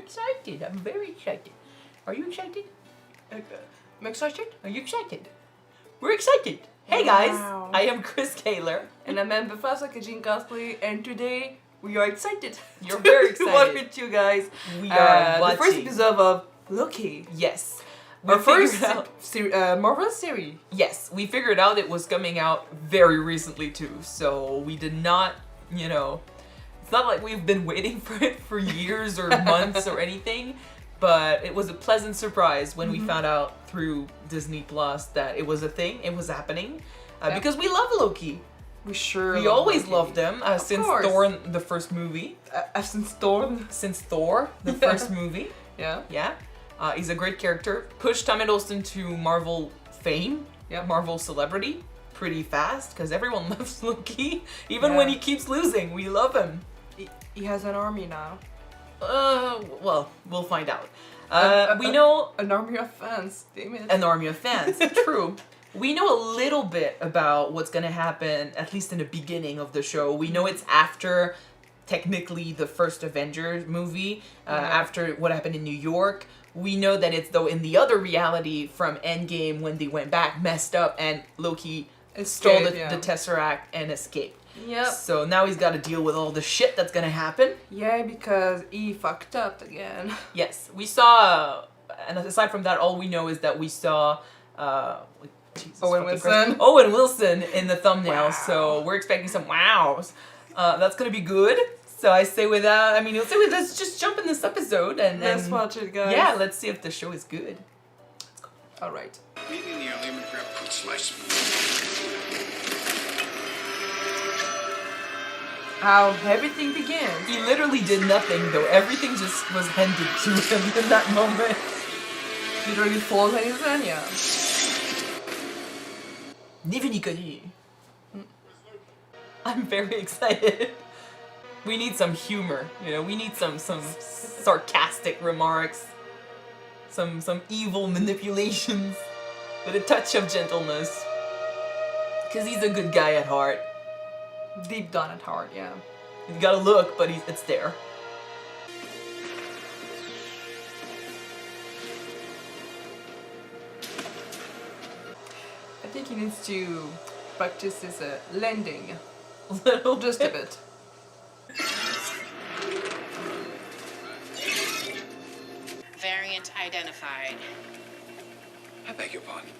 excited. I'm very excited. Are you excited? I'm excited. Are you excited? We're excited. Hey guys, I am Chris Kaler. And I'm Befasa Kyuujin cosplay, and today we are excited. You're very to watch excited. with you guys. We are watching the first episode of Loki. Yes. Our first Marvel series. Yes, we figured out it was coming out very recently too, so we did not, you know, it's not like we've been waiting for it for years or months or anything, but it was a pleasant surprise when we found out through Disney Plus that it was a thing, it was happening, because we love Loki. We always loved him since Thor, the first movie. Since Thor? Since Thor, the first movie. Yeah. Yeah. He's a great character. Pushed Tom Hiddleston to Marvel fame, Marvel celebrity, pretty fast, because everyone loves Loki. Even when he keeps losing, we love him. He has an army now. Well, we'll find out. We know... An army of fans, damn it. An army of fans, true. We know a little bit about what's gonna happen, at least in the beginning of the show. We know it's after, technically, the first Avengers movie, after what happened in New York. We know that it's, though, in the other reality from Endgame when they went back, messed up, and Loki stole the Tesseract and escaped. Yep. So now he's got to deal with all the shit that's gonna happen. Yeah, because he fucked up again. Yes, we saw, and aside from that, all we know is that we saw Owen Wilson in the thumbnail. So we're expecting some wows. That's gonna be good. So I say without, I mean, let's just jump in this episode and let's watch it, guys. Yeah, let's see if the show is good. Let's go. All right. Meet me in the alley. I'm gonna grab a fruit slice. How everything begins. He literally did nothing though. Everything just was handed to him in that moment. Literally falls on his hand, yeah. Ni vu ni connu. I'm very excited. We need some humor, you know. We need some sarcastic remarks, some evil manipulations, with a touch of gentleness. Cause he's a good guy at heart. Deep down at heart, yeah. He's got a look, but it's there. I think he needs to practice his landing. Just a bit. Variant identified. I beg your pardon.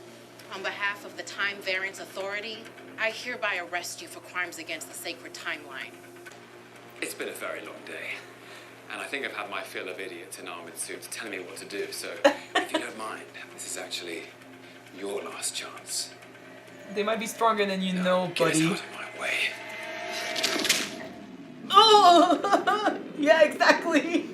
On behalf of the Time Variance Authority, I hereby arrest you for crimes against the sacred timeline. It's been a very long day, and I think I've had my fill of idiots in armored suits telling me what to do, so if you don't mind, this is actually your last chance. They might be stronger than you know, buddy. Get us out of my way. Oh! Yeah, exactly!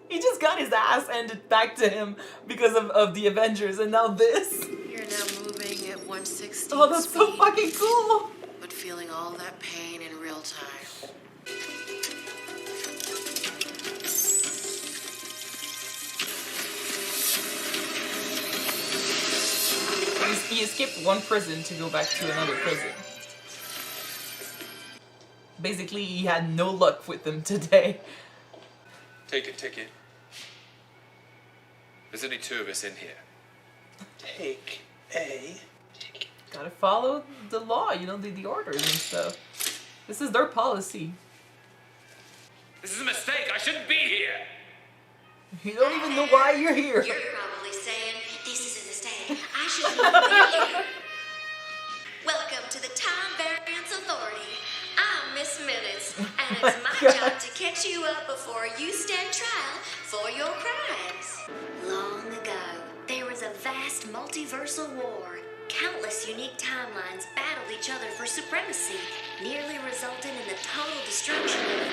He just got his ass handed back to him because of the Avengers, and now this. You're now moving at 1/16 Oh, that's so speed, fucking cool! but feeling all that pain in real time. He escaped one prison to go back to another prison. Basically, he had no luck with them today. Take a ticket. There's only 2 of us in here. Take a ticket. Gotta follow the law, you know, the orders and stuff. This is their policy. This is a mistake. I shouldn't be here. You don't even know why you're here. You're probably saying, this is a mistake. I shouldn't be here. Welcome to the Time Variance Authority. I'm Miss Minutes, and it's my job to catch you up before you stand trial for your crimes. Long ago, there was a vast multiversal war. Countless unique timelines battled each other for supremacy, nearly resulting in the total destruction of,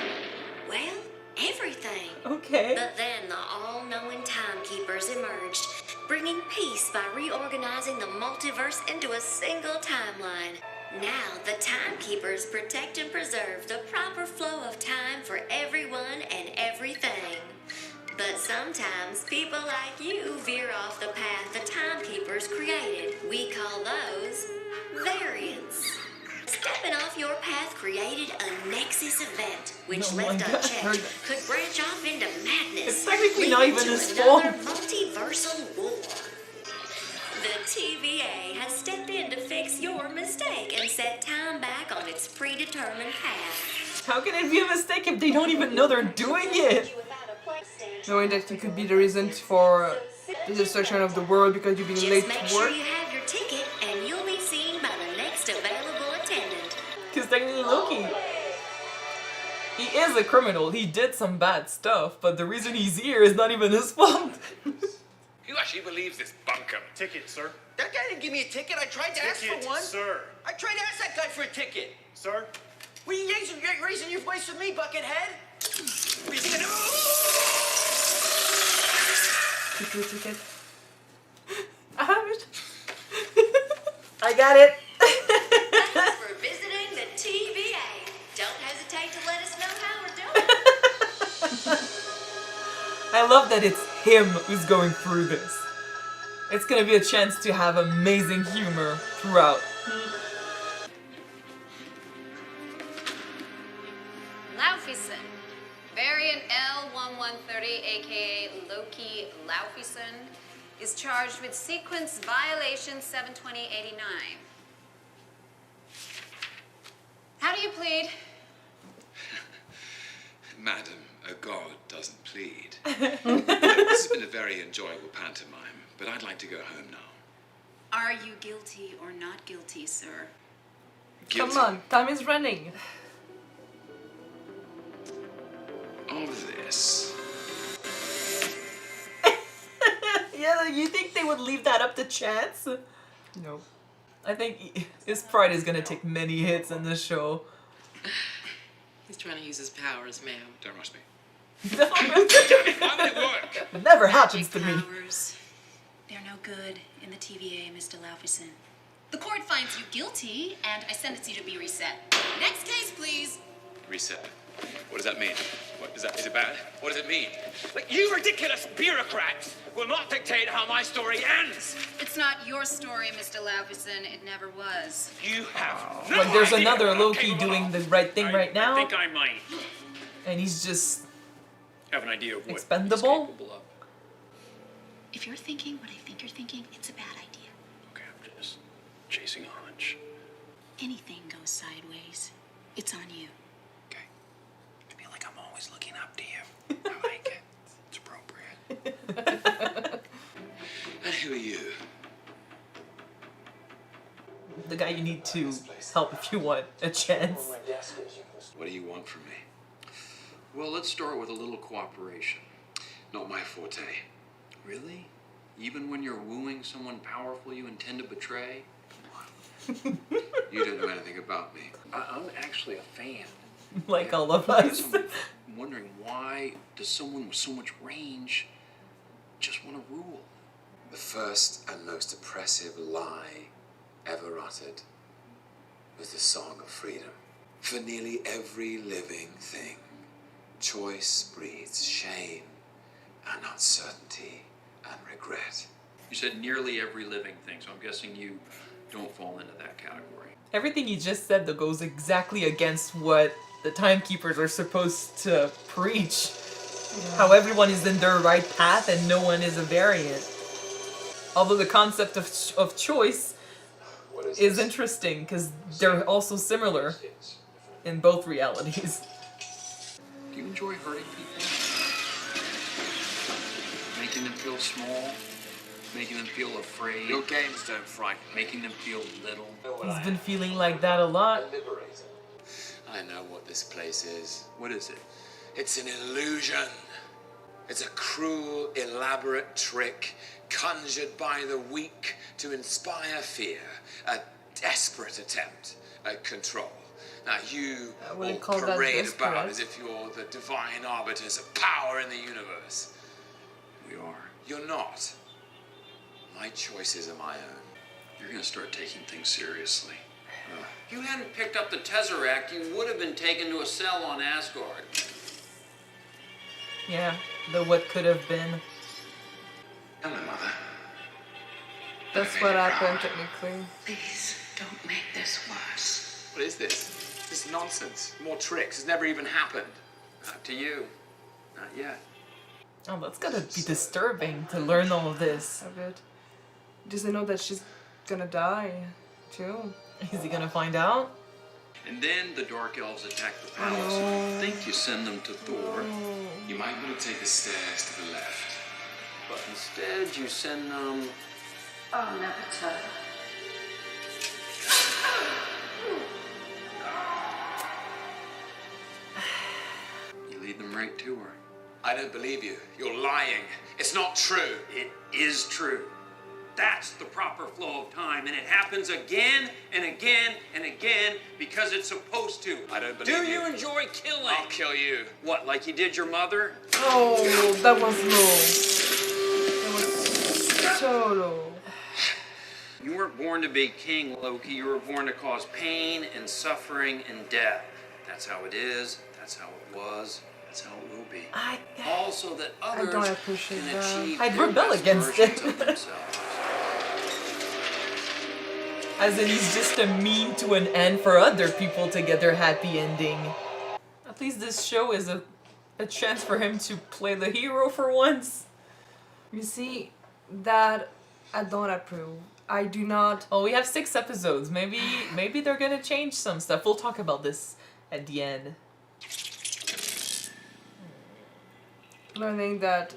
well, everything. Okay. But then the all-knowing timekeepers emerged, bringing peace by reorganizing the multiverse into a single timeline. Now, the timekeepers protect and preserve the proper flow of time for everyone and everything. But sometimes people like you veer off the path the timekeepers created. We call those variants. stepping off your path created a nexus event, which Oh my left God. unchecked could branch off into madness. It's technically not leading even to his another fault. multiversal war. The TVA has stepped in to fix your mistake and set time back on its predetermined path. How can it be a mistake if they don't even know they're doing it? Knowing that you could be the reason for the destruction of the world because you've been Just late make to sure work. you have your ticket and you'll be seen by the next available attendant. Because technically Loki, he is a criminal. He did some bad stuff, but the reason he's here is not even his fault. Who actually believes this bunkum? Ticket, sir. That guy didn't give me a ticket. I tried to ask Ticket, for one. sir. I tried to ask that guy for a ticket. Sir? What are you raising your voice with me, Buckethead? Ticket. I have it. I got it. Thanks for visiting the TVA. Don't hesitate to let us know how we're doing. I love that it's him who's going through this. It's gonna be a chance to have amazing humor throughout. Laufeyson. Variant L1130, aka Loki Laufeyson, is charged with sequence violation 72089. How do you plead? Madam, a god doesn't plead. This has been a very enjoyable pantomime, but I'd like to go home now. Are you guilty or not guilty, sir? Guilty Come on, time is running. of this. Yeah, you think they would leave that up to chance? No. I think his pride is gonna take many hits in this show. He's trying to use his powers, ma'am. Don't rush me. Why would it work? It never happens to me. Powers. They're no good in the TVA, Mr. Laufeyson. The court finds you guilty, and I sentence you to be reset. Next case, please. Reset. What does that mean? What is that? Is it bad? What does it mean? Like, you ridiculous bureaucrats will not dictate how my story ends. It's not your story, Mr. Laufeyson. It never was. You have no Like, there's idea another what I'm Loki capable doing of. the right thing right now, I think I might and he's just have an idea of what expendable. he's capable of. If you're thinking what I think you're thinking, it's a bad idea. Okay, I'm just chasing a hunch. Anything goes sideways, it's on you. Okay. I feel like I'm always looking up to you. I like it. It's appropriate. And who are you? The guy you need to help if you want a chance. What do you want from me? Well, let's start with a little cooperation. Not my forte. Really? Even when you're wooing someone powerful you intend to betray? You don't know anything about me. I'm actually a fan. Like all of us. I'm wondering, why does someone with so much range just want to rule? The first and most oppressive lie ever uttered was the song of freedom. For nearly every living thing, choice breeds shame and uncertainty and regret. You said nearly every living thing, so I'm guessing you don't fall into that category. Everything you just said though goes exactly against what the timekeepers are supposed to preach. How everyone is in their right path and no one is a variant. Although the concept of choice is interesting because they're also similar in both realities. Do you enjoy hurting people? Making them feel small? Making them feel afraid? Your games don't frighten me. Making them feel little? He's been feeling like that a lot. I know what this place is. What is it? It's an illusion. It's a cruel, elaborate trick conjured by the weak to inspire fear. A desperate attempt at control. Now you I all wouldn't call that parade desperate. about as if you're the divine arbiters of power in the universe. We are. You're not. My choices are my own. You're gonna start taking things seriously. If you hadn't picked up the Tesseract, you would have been taken to a cell on Asgard. Yeah, the what could have been. Hello, Mother. That's what happened technically. Please don't make this worse. What is this? This is nonsense. More tricks. It's never even happened. Not to you. Not yet. Oh, that's gotta be disturbing to learn all of this. A bit. Does he know that she's gonna die, too? Is he gonna find out? And then the Dark Elves attack the palace. And you think you send them to Thor. You might want to take the stairs to the left. But instead you send them... Oh, never tell. You lead them right to her. I don't believe you. You're lying. It's not true. It is true. That's the proper flow of time, and it happens again and again and again because it's supposed to. I don't believe you. Do you enjoy killing? I'll kill you. What, like you did your mother? Oh, that was low. That was so low. You weren't born to be king, Loki. You were born to cause pain and suffering and death. That's how it is. That's how it was. That's how it will be. Also that others don't appreciate can that. achieve I'd their rebel best against versions it. of themselves. As in he's just a mean to an end for other people to get their happy ending. At least this show is a chance for him to play the hero for once. You see, that I don't approve. I do not. Oh, we have 6 episodes. Maybe they're gonna change some stuff. We'll talk about this at the end. Learning that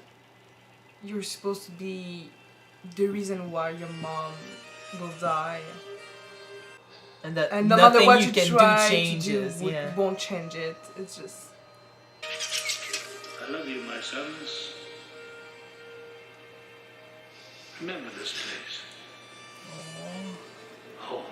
you're supposed to be the reason why your mom will die. And that And no matter nothing what you you can try do changes. to do Yeah. won't change it. It's just... I love you, my sons. Remember this place. Home.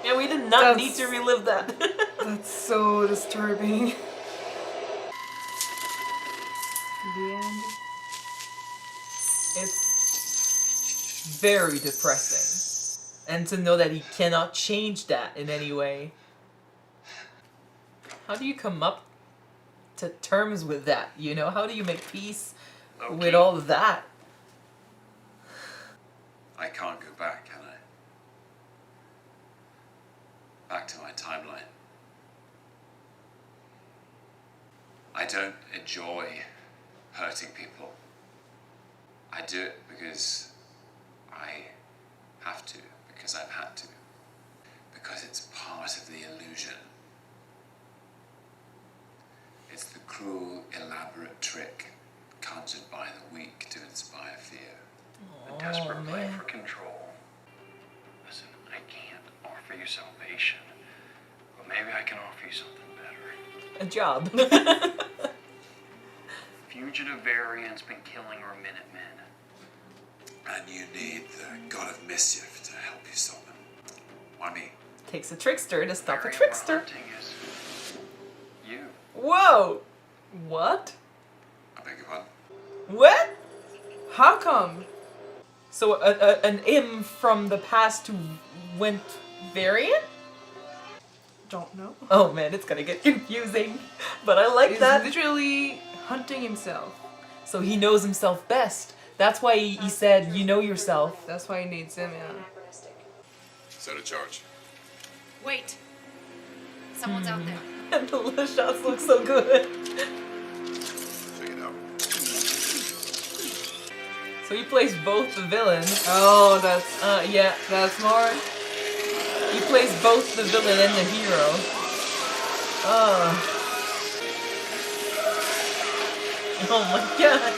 Yeah, we did not need to relive that. That's so disturbing. The end. It's very depressing. And to know that he cannot change that in any way. How do you come up to terms with that, you know? How do you make peace with all of that? I can't go back, can I? Back to my timeline. I don't enjoy hurting people. I do it because I have to, because I've had to, because it's part of the illusion. It's the cruel, elaborate trick conjured by the weak to inspire fear. A desperate play for control. Listen, I can't offer you salvation, but maybe I can offer you something better. A job. Fugitive variant's been killing our Minutemen. And you need the god of mischief to help you stop them. Why me? Takes a trickster to stop a Variant trickster. we're hunting is you. Whoa! What? I beg your pardon? What? How come? So an im from the past who went variant? Don't know. Oh man, it's gonna get confusing. But I like He's that. literally hunting himself. So he knows himself best. That's why he said, you know yourself. That's why he needs him, yeah. Set a charge. Wait. Someone's out there. And the shots look so good. Check it out. So he plays both the villain. Oh, that's... Yeah. That's smart. He plays both the villain and the hero. Oh my god.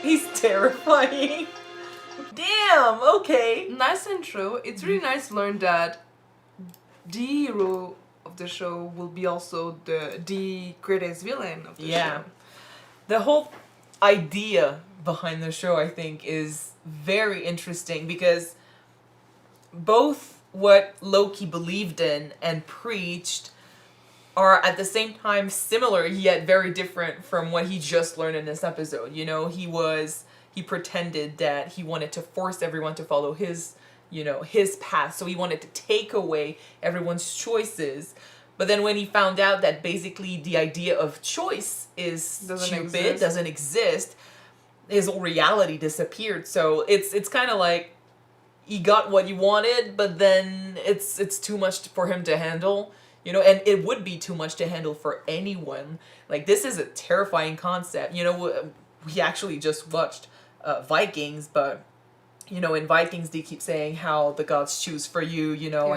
He's terrifying. Damn, okay. Nice intro. It's really nice to learn that the hero of the show will be also the greatest villain of the show. The whole idea behind the show, I think, is very interesting because both what Loki believed in and preached are at the same time similar yet very different from what he just learned in this episode. You know, he he pretended that he wanted to force everyone to follow his, you know, his path. So he wanted to take away everyone's choices. But then when he found out that basically the idea of choice is doesn't exist, his whole reality disappeared. So it's kind of like he got what he wanted, but then it's too much for him to handle, you know, and it would be too much to handle for anyone. Like, this is a terrifying concept. You know, we actually just watched Vikings, but, you know, in Vikings they keep saying how the gods choose for you, you know,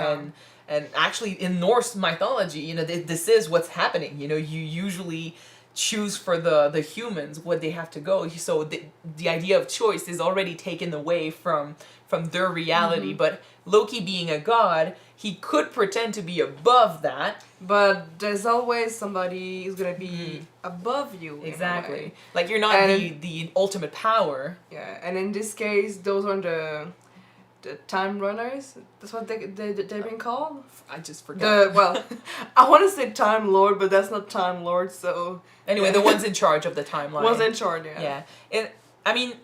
and actually in Norse mythology, you know, this is what's happening. You know, you usually choose for the humans what they have to go. So the idea of choice is already taken away from their reality. But Loki being a god, he could pretend to be above that. But there's always somebody who's gonna be above you. Exactly. Like, you're not the ultimate power. Yeah, and in this case, those are the time runners. That's what they've been called. I just forgot. Well, I want to say Time Lord, but that's not Time Lord. So anyway, the ones in charge of the timeline. One's in charge. Yeah. Yeah. I mean,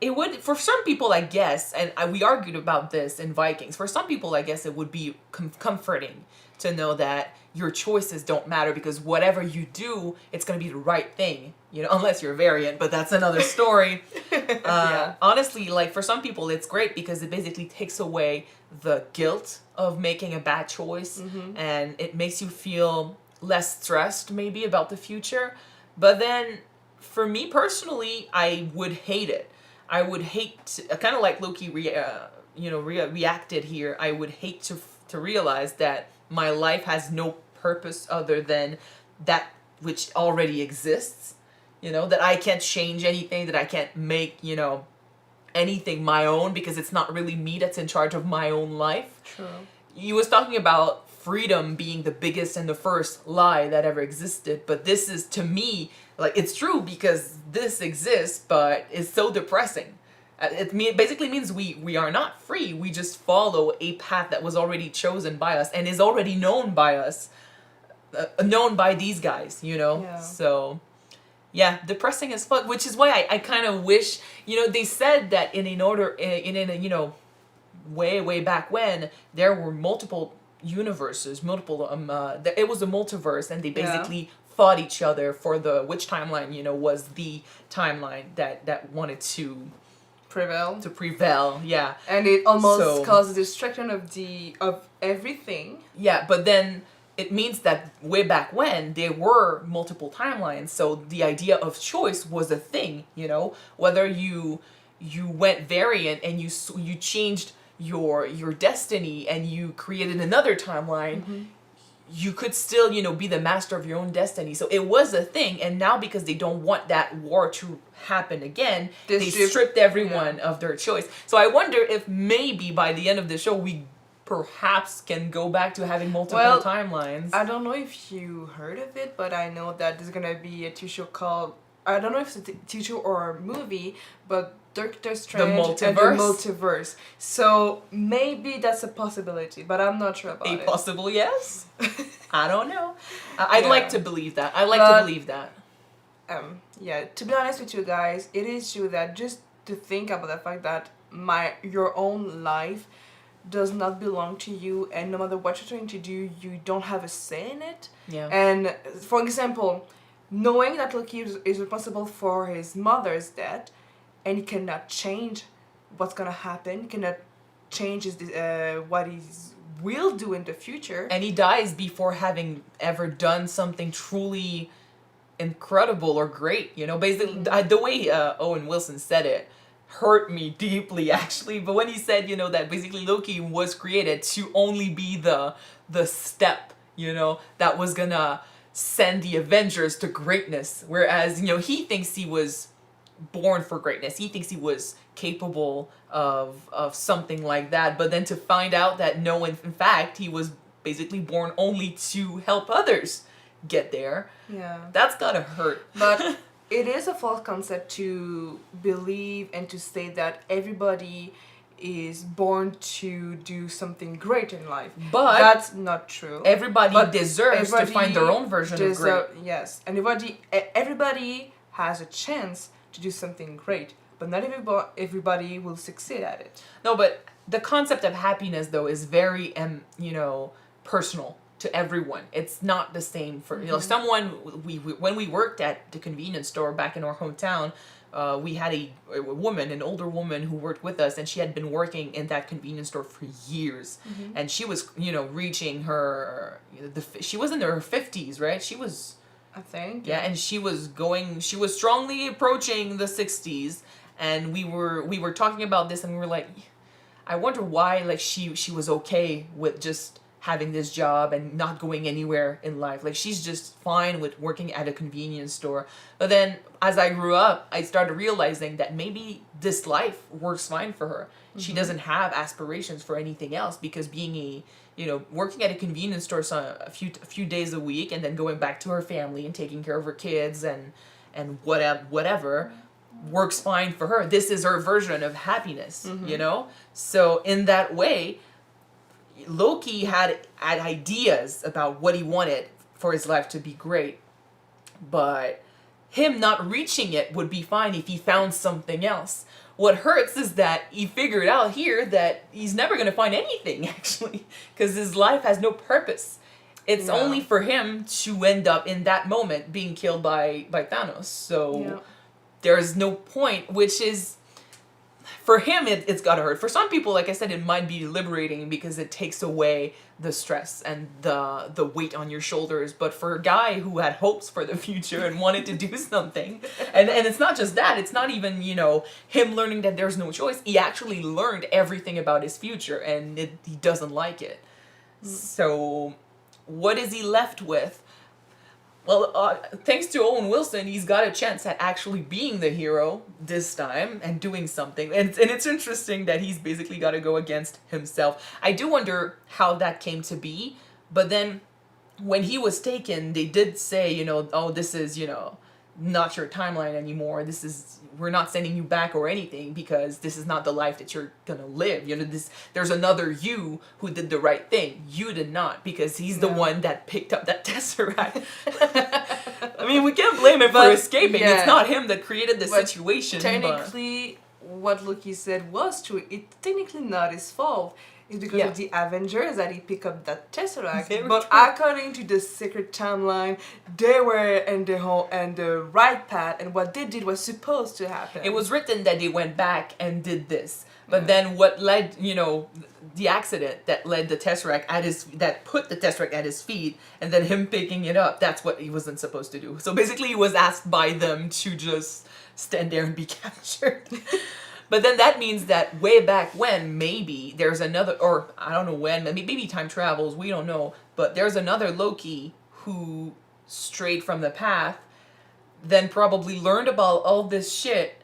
it would, for some people, I guess, and we argued about this in Vikings. For some people, I guess it would be comforting to know that your choices don't matter, because whatever you do, it's going to be the right thing, you know, unless you're a variant, but that's another story. Honestly, like, for some people, it's great because it basically takes away the guilt of making a bad choice, and it makes you feel less stressed maybe about the future. But then, for me personally, I would hate it. I would hate, kind of like Loki reacted here, I would hate to realize that my life has no purpose other than that which already exists, you know, that I can't change anything, that I can't make, you know, anything my own, because it's not really me that's in charge of my own life. True. You was talking about freedom being the biggest and the first lie that ever existed, but this is, to me, like, it's true because this exists, but it's so depressing. It basically means we are not free. We just follow a path that was already chosen by us and is already known by us, known by these guys, you know? Yeah. So, yeah, depressing as fuck, which is why I kind of wish, you know, they said that in a, you know, way back when, there were multiple universes, it was a multiverse, and they basically fought each other for which timeline, you know, was the timeline that wanted to prevail, yeah. And it almost caused destruction of everything. Yeah, but then it means that way back when there were multiple timelines, so the idea of choice was a thing, you know, whether you went variant and you changed your destiny and you created another timeline, you could still, you know, be the master of your own destiny. So it was a thing, and now because they don't want that war to happen again, they stripped everyone of their choice. So I wonder if maybe by the end of the show we perhaps can go back to having multiple timelines. I don't know if you heard of it, but I know that there's gonna be a TV show called, I don't know if it's a TV show or a movie, but Doctor Strange and the Multiverse. So maybe that's a possibility, but I'm not sure about it. A possible yes? I don't know. I'd like to believe that. I'd like to believe that. Yeah, to be honest with you guys, it is true that just to think about the fact that your own life does not belong to you, and no matter what you're trying to do, you don't have a say in it. Yeah. And for example, knowing that Loki is responsible for his mother's death, and he cannot change what's gonna happen, cannot change what he will do in the future. And he dies before having ever done something truly incredible or great, you know? Basically, the way Owen Wilson said it hurt me deeply, actually. But when he said, you know, that basically Loki was created to only be the step, you know, that was gonna send the Avengers to greatness. Whereas, you know, he thinks he was born for greatness. He thinks he was capable of something like that. But then to find out that no, in fact, he was basically born only to help others get there. Yeah. That's gotta hurt. But it is a false concept to believe and to say that everybody is born to do something great in life. But that's not true. Everybody deserves to find their own version of great. Yes. Everybody has a chance to do something great. but not everybody will succeed at it. No, but the concept of happiness, though, is very, personal to everyone. It's not the same for, someone, when we worked at the convenience store back in our hometown, we had a woman, an older woman who worked with us, and she had been working in that convenience store for years. And she was, reaching her, she was in her 50s, right? She was... I think. Yeah, and she was strongly approaching the 60s, and we were talking about this, and we were like, I wonder why, like, she was okay with just having this job and not going anywhere in life. Like, she's just fine with working at a convenience store. But then, as I grew up, I started realizing that maybe this life works fine for her. She doesn't have aspirations for anything else, because being working at a convenience store a few days a week, and then going back to her family and taking care of her kids and whatever works fine for her. This is her version of happiness, So in that way, Loki had ideas about what he wanted for his life to be great, but him not reaching it would be fine if he found something else. What hurts is that he figured out here that he's never going to find anything, actually, because his life has no purpose. It's only for him to end up in that moment being killed by Thanos. So there's no point, which is, for him, it's got to hurt. For some people, like I said, it might be liberating because it takes away the stress and the weight on your shoulders. But for a guy who had hopes for the future and wanted to do something, and it's not just that, it's not even, him learning that there's no choice. He actually learned everything about his future, and he doesn't like it. So what is he left with? Well, thanks to Owen Wilson, he's got a chance at actually being the hero this time and doing something. And it's interesting that he's basically got to go against himself. I do wonder how that came to be. But then when he was taken, they did say, oh, this is, not your timeline anymore. We're not sending you back or anything, because this is not the life that you're gonna live. There's another you who did the right thing. You did not, because he's the one that picked up that Tesseract. I mean, we can't blame him for escaping. Yeah. It's not him that created the situation. Technically, what Loki said was true. It's technically not his fault. It's because of the Avengers that he picked up that Tesseract. But according to the secret timeline, they were in the right path, and what they did was supposed to happen. It was written that they went back and did this. But then what led, the accident that led the Tesseract that put the Tesseract at his feet, and then him picking it up, that's what he wasn't supposed to do. So basically he was asked by them to just stand there and be captured. But then that means that way back when, maybe there's another, or I don't know when, maybe time travels, we don't know, but there's another Loki who strayed from the path, then probably learned about all this shit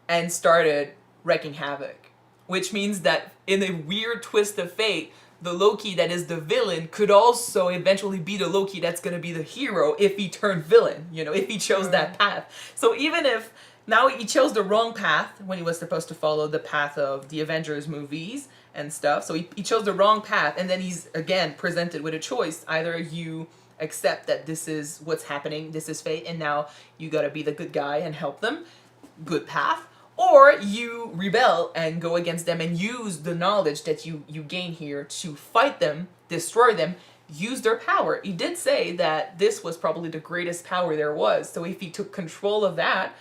and started wreaking havoc. Which means that in a weird twist of fate, the Loki that is the villain could also eventually be the Loki that's going to be the hero if he turned villain, if he chose that path. So even if now he chose the wrong path when he was supposed to follow the path of the Avengers movies and stuff. So he chose the wrong path, and then he's, again, presented with a choice. Either you accept that this is what's happening, this is fate, and now you gotta be the good guy and help them, good path, or you rebel and go against them and use the knowledge that you gain here to fight them, destroy them, use their power. He did say that this was probably the greatest power there was. So if he took control of that,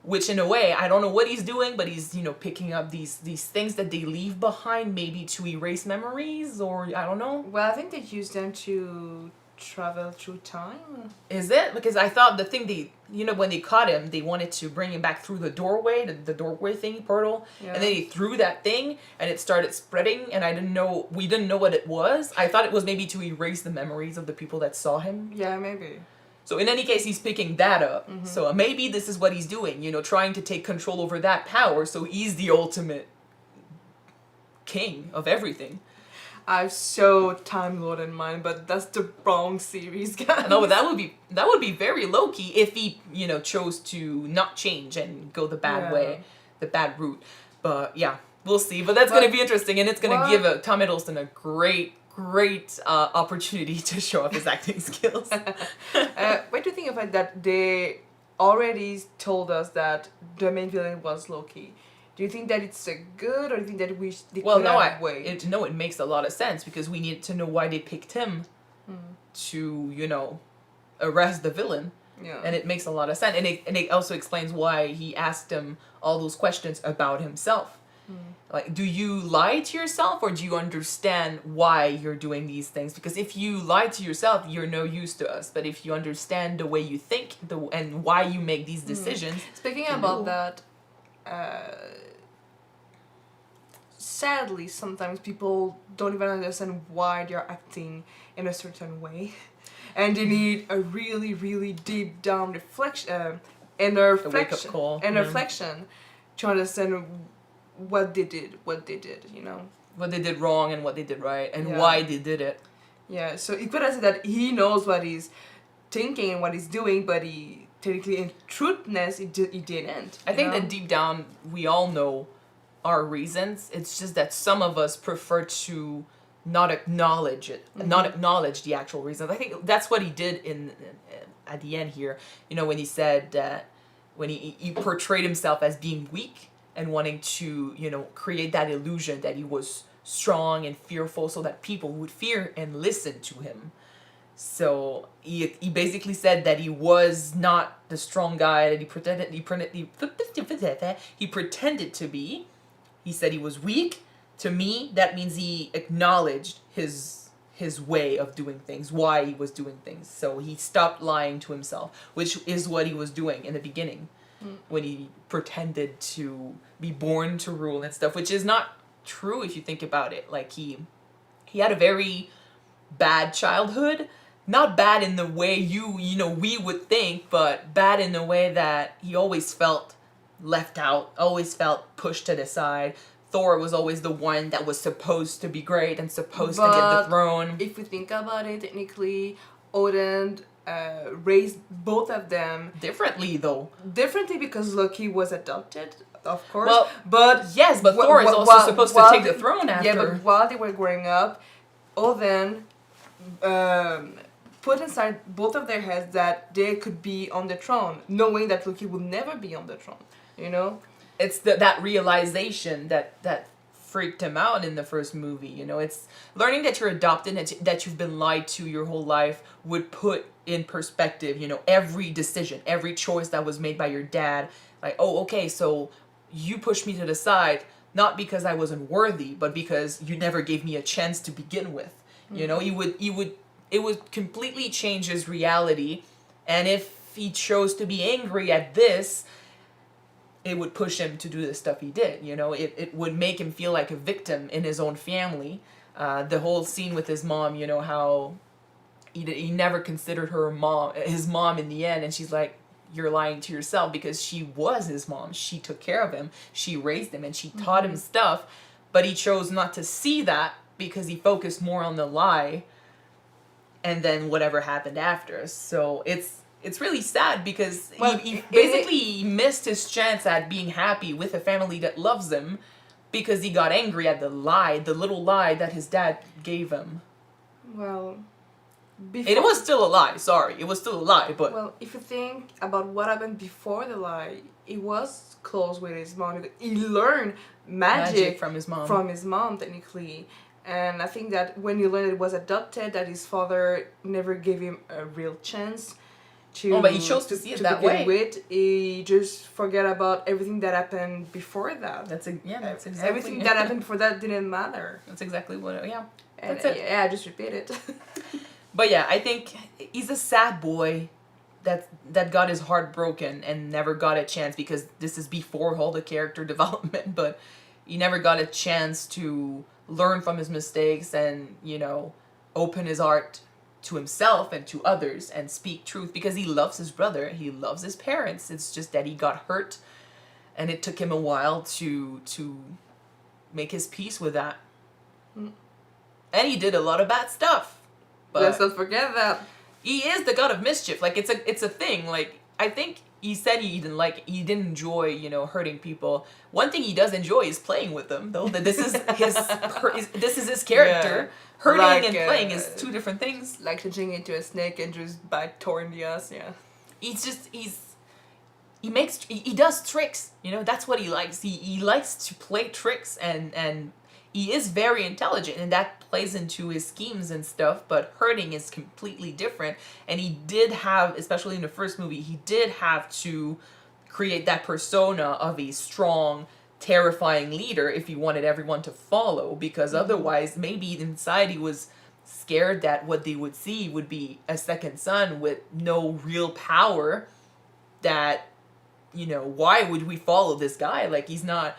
which in a way, I don't know what he's doing, but he's, picking up these things that they leave behind, maybe to erase memories, or I don't know. Well, I think they use them to travel through time. Is it? Because I thought the thing when they caught him, they wanted to bring him back through the doorway, the doorway thingy, portal, and then they threw that thing, and it started spreading, and we didn't know what it was. I thought it was maybe to erase the memories of the people that saw him. Yeah, maybe. So in any case, he's picking that up. So maybe this is what he's doing, trying to take control over that power. So he's the ultimate king of everything. I have so Time Lord in mind, but that's the wrong series, guys. No, but that would be very Loki if he, chose to not change and go the bad way, the bad route. But yeah, we'll see. But that's going to be interesting, and it's going to give Tom Hiddleston a great opportunity to show off his acting skills. What do you think about that? They already told us that the main villain was Loki. Do you think that it's a good, or do you think that it makes a lot of sense because we need to know why they picked him to, you know, arrest the villain. Yeah. And it makes a lot of sense. And it also explains why he asked him all those questions about himself. Like, do you lie to yourself, or do you understand why you're doing these things? Because if you lie to yourself, you're no use to us. But if you understand the way you think and why you make these decisions... Speaking about that... sadly, sometimes people don't even understand why they're acting in a certain way, and they need a really, really deep down reflection, reflection, to understand what they did, you know, what they did wrong and what they did right, and why they did it. Yeah, so it could have said that he knows what he's thinking and what he's doing, but he technically, in truthness, he didn't. I think that deep down, we all know our reasons. It's just that some of us prefer to not acknowledge it, not acknowledge the actual reasons. I think that's what he did in at the end here. You know, when he said that when he portrayed himself as being weak and wanting to, you know, create that illusion that he was strong and fearful so that people would fear and listen to him. So he basically said that he was not the strong guy that he pretended to be. He said he was weak. To me, that means he acknowledged his way of doing things, why he was doing things. So he stopped lying to himself, which is what he was doing in the beginning, when he pretended to be born to rule and stuff, which is not true if you think about it. Like he had a very bad childhood. Not bad in the way we would think, but bad in the way that he always felt left out, always felt pushed to the side. Thor was always the one that was supposed to be great and supposed to get the throne. If we think about it, technically, Odin raised both of them differently, though. Differently because Loki was adopted, of course. Well, but yes, but Thor is also supposed to take the throne after. Yeah, but while they were growing up, Odin put inside both of their heads that they could be on the throne, knowing that Loki would never be on the throne. You know, it's that realization that freaked him out in the first movie. You know, it's learning that you're adopted and that you've been lied to your whole life would put in perspective, you know, every decision, every choice that was made by your dad. Like, oh, okay, so you pushed me to the side, not because I wasn't worthy, but because you never gave me a chance to begin with. You know, it would completely change his reality. And if he chose to be angry at this, it would push him to do the stuff he did. You know, it would make him feel like a victim in his own family. The whole scene with his mom, you know, how he never considered his mom in the end. And she's like, you're lying to yourself, because she was his mom. She took care of him. She raised him and she taught him stuff. But he chose not to see that because he focused more on the lie and then whatever happened after. So it's really sad because he basically missed his chance at being happy with a family that loves him because he got angry at the little lie that his dad gave him. Well, it was still a lie, sorry. It was still a lie, but... Well, if you think about what happened before the lie, he was close with his mom. He learned magic from his mom. From his mom, technically. And I think that when he learned it was adopted, that his father never gave him a real chance to... but he chose to see it that way. He just forgot about everything that happened before that. That's exactly... Everything that happened before that didn't matter. That's exactly what... Yeah. And, I just repeat it. But yeah, I think he's a sad boy that got his heart broken and never got a chance, because this is before all the character development, but he never got a chance to learn from his mistakes and, you know, open his heart to himself and to others and speak truth, because he loves his brother, he loves his parents. It's just that he got hurt and it took him a while to make his peace with that. And he did a lot of bad stuff. But let's not forget that. He is the god of mischief. Like, it's a thing. Like, I think he said he didn't enjoy, you know, hurting people. One thing he does enjoy is playing with them, though. That this is his character. Yeah. Hurting and playing is two different things. Like changing into a snake and just bite Thor in the ass, yeah. he does tricks, you know, that's what he likes. He likes to play tricks, and he is very intelligent, and that plays into his schemes and stuff, but hurting is completely different. And he did have, especially in the first movie, he did have to create that persona of a strong, terrifying leader if he wanted everyone to follow, because otherwise maybe inside he was scared that what they would see would be a second son with no real power, that, you know, why would we follow this guy? Like, he's not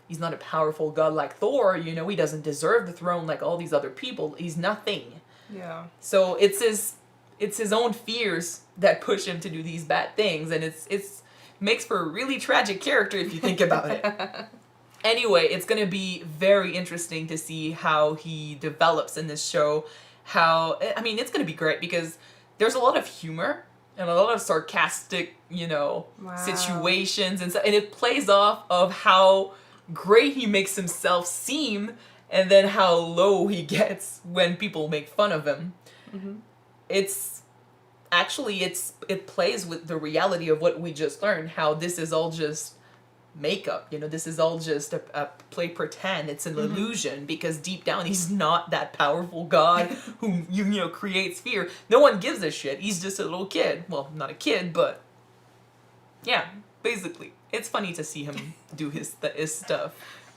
a powerful god like Thor, you know, he doesn't deserve the throne like all these other people. He's nothing. Yeah. So it's his own fears that push him to do these bad things, and it's makes for a really tragic character if you think about it. Anyway, it's going to be very interesting to see how he develops in this show. I mean, it's going to be great because there's a lot of humor and a lot of sarcastic, you know, situations and so, and it plays off of how great he makes himself seem, and then how low he gets when people make fun of him. It plays with the reality of what we just learned, how this is all just makeup, you know, this is all just a play pretend. It's an illusion, because deep down he's not that powerful god who you know creates fear. No one gives a shit. He's just a little kid. Well, not a kid, but yeah, basically. It's funny to see him do his stuff.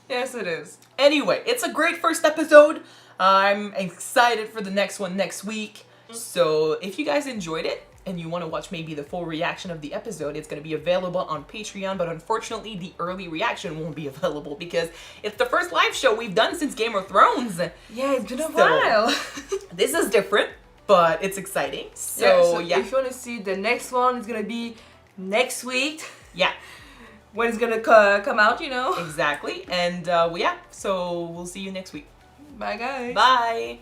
Yes, it is. Anyway, it's a great first episode. I'm excited for the next one next week. So if you guys enjoyed it and you want to watch maybe the full reaction of the episode, it's going to be available on Patreon, but unfortunately the early reaction won't be available because it's the first live show we've done since Game of Thrones. Yeah, it's been a while. This is different, but it's exciting. So if you want to see the next one, it's going to be next week. Yeah. When it's going to come out, you know. Exactly. And yeah, so we'll see you next week. Bye, guys. Bye.